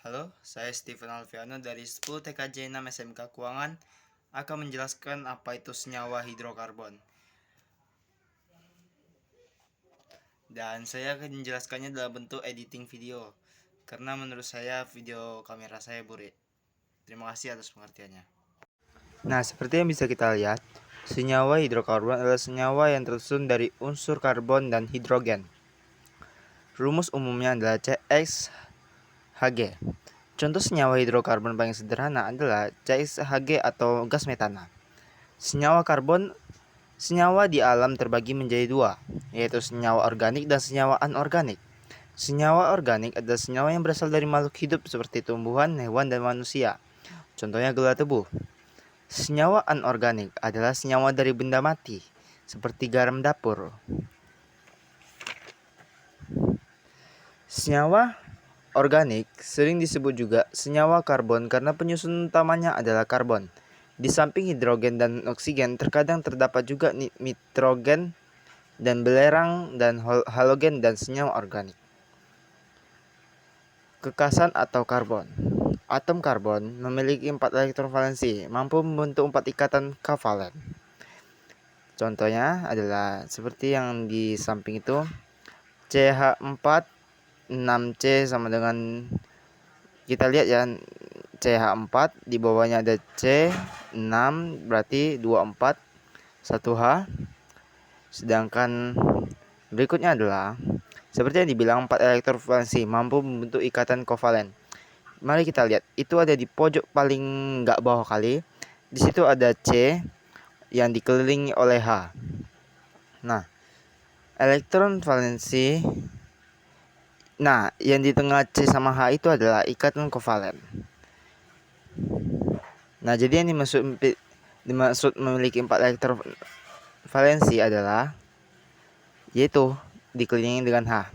Halo, saya Steven Alfiano dari 10 TKJ 6 SMK Keuangan akan menjelaskan apa itu senyawa hidrokarbon. Dan saya akan menjelaskannya dalam bentuk editing video, karena menurut saya video kamera saya burik. Terima kasih atas pengertiannya. Nah, seperti yang bisa kita lihat, senyawa hidrokarbon adalah senyawa yang tersusun dari unsur karbon dan hidrogen. Rumus umumnya adalah CH3. Contoh senyawa hidrokarbon paling sederhana adalah CH3 atau gas metana. Senyawa di alam terbagi menjadi dua, yaitu senyawa organik dan senyawa anorganik. Senyawa organik adalah senyawa yang berasal dari makhluk hidup seperti tumbuhan, hewan, dan manusia. Contohnya gula tebu. Senyawa anorganik adalah senyawa dari benda mati, seperti garam dapur. Senyawa organik sering disebut juga senyawa karbon karena penyusun utamanya adalah karbon. Di samping hidrogen dan oksigen, terkadang terdapat juga nitrogen dan belerang dan halogen dan senyawa organik. Kekasan atau karbon. Atom karbon memiliki 4 elektron valensi, mampu membentuk 4 ikatan kovalen. Contohnya adalah seperti yang di samping itu, CH4 6C sama dengan, kita lihat ya, CH4 di bawahnya ada C6, berarti 24 1H. Sedangkan berikutnya adalah seperti yang dibilang 4 elektron valensi mampu membentuk ikatan kovalen. Mari kita lihat, itu ada di pojok paling nggak bawah kali. Di situ ada C yang dikelilingi oleh H. Nah, elektron valensi. Nah, yang di tengah C sama H itu adalah ikatan kovalen. Nah, jadi yang dimaksud memiliki 4 elektron valensi adalah yaitu dikelilingi dengan H.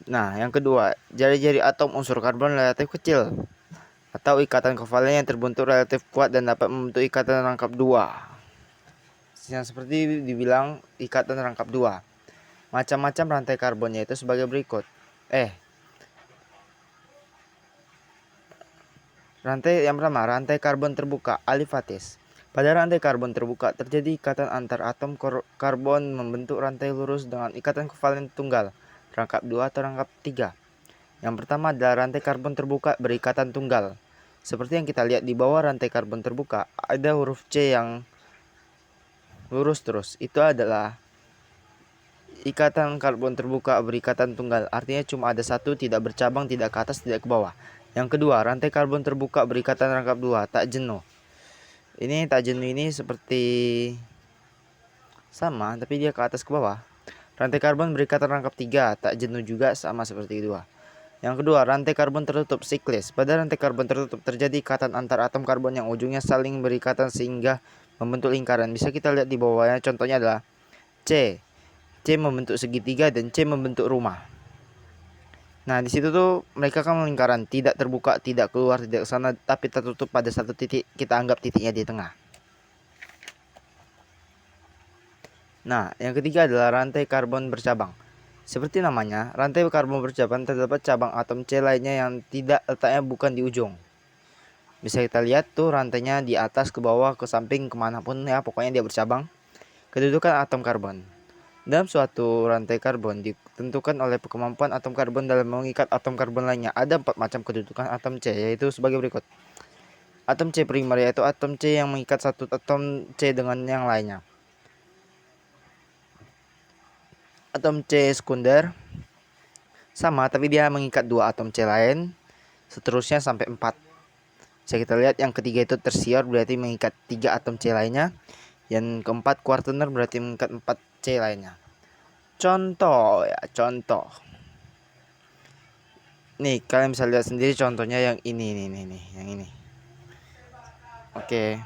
Nah, yang kedua, jari-jari atom unsur karbon relatif kecil atau ikatan kovalen yang terbentuk relatif kuat dan dapat membentuk ikatan rangkap dua. Yang seperti dibilang ikatan rangkap dua. Macam-macam rantai karbonnya itu sebagai berikut. Rantai yang pertama, rantai karbon terbuka alifatis. Pada rantai karbon terbuka terjadi ikatan antar atom karbon membentuk rantai lurus dengan ikatan kovalen tunggal, rangkap 2 atau rangkap 3. Yang pertama adalah rantai karbon terbuka berikatan tunggal. Seperti yang kita lihat di bawah rantai karbon terbuka, ada huruf C yang lurus terus. Itu adalah ikatan karbon terbuka berikatan tunggal. Artinya cuma ada satu, tidak bercabang, tidak ke atas, tidak ke bawah. Yang kedua, rantai karbon terbuka berikatan rangkap 2, tak jenuh. Ini tak jenuh ini seperti sama, tapi dia ke atas ke bawah. Rantai karbon berikatan rangkap 3, tak jenuh juga, sama seperti kedua. Yang kedua, rantai karbon tertutup siklis. Pada rantai karbon tertutup terjadi ikatan antar atom karbon yang ujungnya saling berikatan sehingga membentuk lingkaran. Bisa kita lihat di bawahnya, contohnya adalah C. C membentuk segitiga dan C membentuk rumah. Nah, di situ tuh mereka kan lingkaran, tidak terbuka, tidak keluar, tidak ke sana, tapi tertutup pada satu titik. Kita anggap titiknya di tengah. Nah, yang ketiga adalah rantai karbon bercabang. Seperti namanya, rantai karbon bercabang terdapat cabang atom C lainnya yang tidak letaknya bukan di ujung. Bisa kita lihat tuh rantainya di atas, ke bawah, ke samping, kemanapun ya, pokoknya dia bercabang. Kedudukan atom karbon. Dalam suatu rantai karbon ditentukan oleh kemampuan atom karbon dalam mengikat atom karbon lainnya. Ada 4 macam kedudukan atom C, yaitu sebagai berikut. Atom C primer yaitu atom C yang mengikat satu atom C dengan yang lainnya. Atom C sekunder sama, tapi dia mengikat 2 atom C lain. Seterusnya sampai 4. Bisa kita lihat yang ketiga itu tersier, berarti mengikat 3 atom C lainnya. Yang keempat kuartener berarti mengikat 4 C lainnya. Contoh ya, contoh. Nih, kalian bisa lihat sendiri contohnya yang ini, yang ini. Oke.